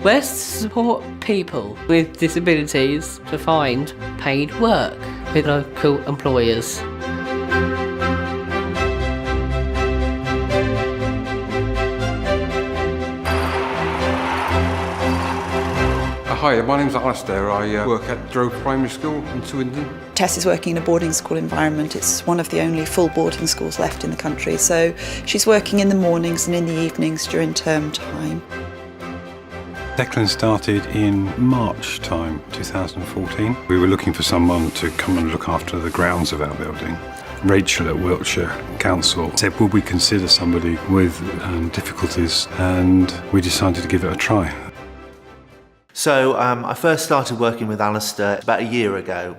West support people with disabilities to find paid work with local employers. Hi, my name's Alistair. I work at Drove Primary School in Swindon. Tess is working in a boarding school environment. It's one of the only full boarding schools left in the country, so she's working in the mornings and in the evenings during term time. Declan started in March time, 2014. We were looking for someone to come and look after the grounds of our building. Rachel at Wiltshire Council said, would we consider somebody with difficulties, and we decided to give it a try. So I first started working with Alistair about a year ago,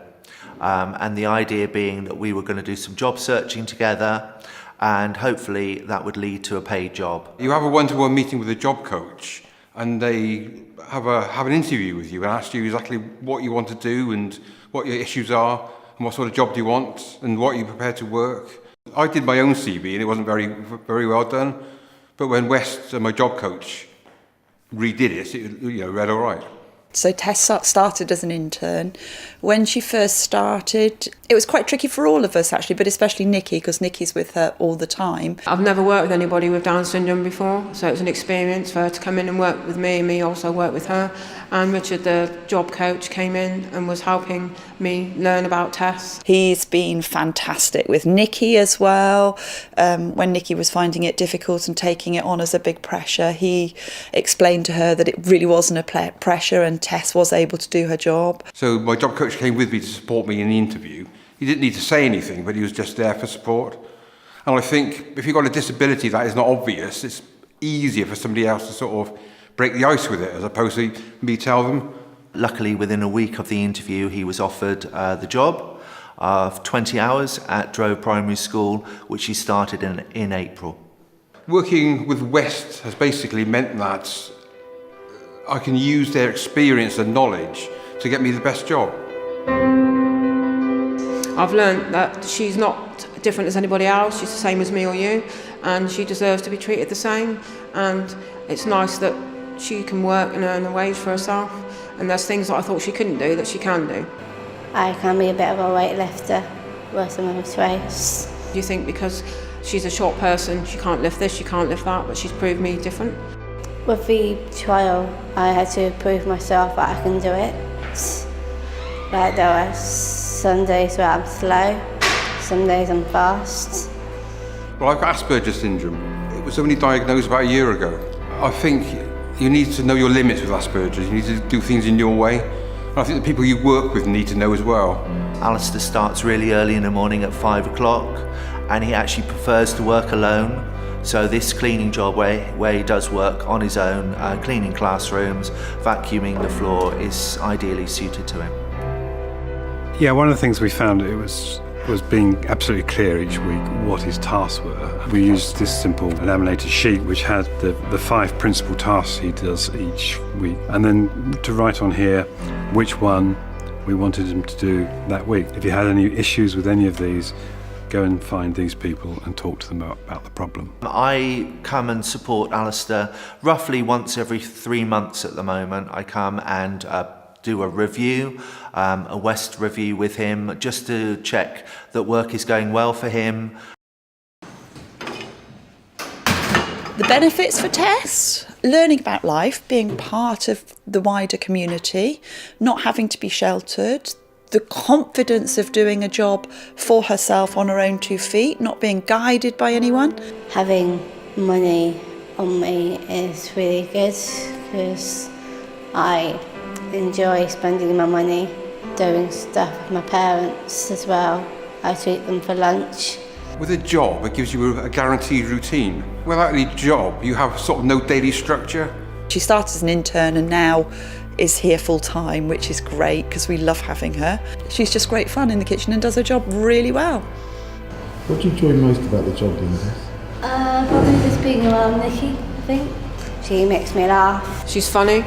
and the idea being that we were going to do some job searching together, and hopefully that would lead to a paid job. You have a one-to-one meeting with a job coach, and they have an interview with you and ask you exactly what you want to do and what your issues are and what sort of job do you want and what you're prepared to work. I did my own CV and it wasn't very well done, but when West, my job coach, redid it read all right. So Tess started as an intern. When she first started, it was quite tricky for all of us actually, but especially Nikki, because Nikki's with her all the time. I've never worked with anybody with Down syndrome before, so it was an experience for her to come in and work with me, and me also work with her. And Richard, the job coach, came in and was helping me learn about Tess. He's been fantastic with Nikki as well. When Nikki was finding it difficult and taking it on as a big pressure, he explained to her that it really wasn't a pressure and Tess was able to do her job. So my job coach came with me to support me in the interview. He didn't need to say anything, but he was just there for support. And I think if you've got a disability that is not obvious, it's easier for somebody else to sort of break the ice with it, as opposed to me tell them. Luckily, within a week of the interview, he was offered the job of 20 hours at Drove Primary School, which he started in April. Working with West has basically meant that I can use their experience and knowledge to get me the best job. I've learned that she's not different as anybody else, she's the same as me or you, and she deserves to be treated the same, and it's nice that she can work and earn a wage for herself, and there's things that I thought she couldn't do that she can do. I can be a bit of a weightlifter, worth most weights. You think because she's a short person, she can't lift this, she can't lift that, but she's proved me different. With the trial, I had to prove myself that I can do it. Like there were some days where I'm slow, some days I'm fast. Well, I've got Asperger's syndrome. It was only diagnosed about a year ago. I think you need to know your limits with Asperger's. You need to do things in your way. And I think the people you work with need to know as well. Alistair starts really early in the morning at 5 o'clock, and he actually prefers to work alone. So this cleaning job where he does work on his own, cleaning classrooms, vacuuming the floor, is ideally suited to him. Yeah, one of the things we found was being absolutely clear each week what his tasks were. We used this simple laminated sheet which had the 5 principal tasks he does each week, and then to write on here which one we wanted him to do that week. If you had any issues with any of these, go and find these people and talk to them about the problem. I come and support Alistair roughly once every 3 months at the moment. I come and do a review, a West review with him, just to check that work is going well for him. The benefits for Tess: learning about life, being part of the wider community, not having to be sheltered, the confidence of doing a job for herself on her own 2 feet, not being guided by anyone. Having money on me is really good because I enjoy spending my money doing stuff with my parents as well. I treat them for lunch. With a job, it gives you a guaranteed routine. Without any job, you have sort of no daily structure. She started as an intern and now is here full time, which is great because we love having her. She's just great fun in the kitchen and does her job really well. What do you enjoy most about the job, Linda? Probably just being around Nikki, I think. She makes me laugh. She's funny,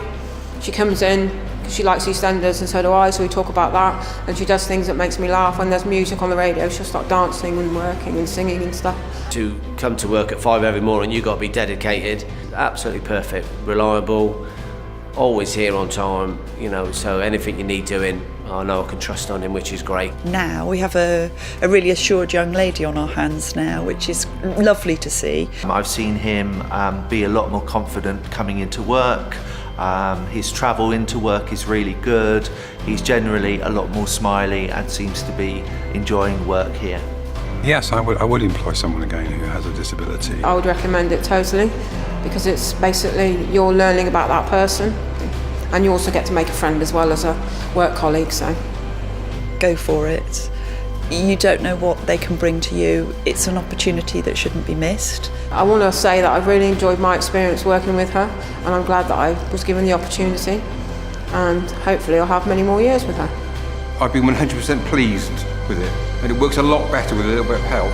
she comes in because she likes EastEnders and so do I, so we talk about that, and she does things that makes me laugh. When there's music on the radio, she'll start dancing and working and singing and stuff. To come to work at 5 every morning, you've got to be dedicated. Absolutely perfect, reliable, always here on time, you know, so anything you need doing, I know I can trust on him, which is great. Now we have a really assured young lady on our hands now, which is lovely to see. I've seen him be a lot more confident coming into work. His travel into work is really good. He's generally a lot more smiley and seems to be enjoying work here. Yes, I would employ someone again who has a disability. I would recommend it totally, because it's basically you're learning about that person, and you also get to make a friend as well as a work colleague, so. Go for it. You don't know what they can bring to you. It's an opportunity that shouldn't be missed. I want to say that I've really enjoyed my experience working with her, and I'm glad that I was given the opportunity, and hopefully I'll have many more years with her. I've been 100% pleased with it, and it works a lot better with a little bit of help.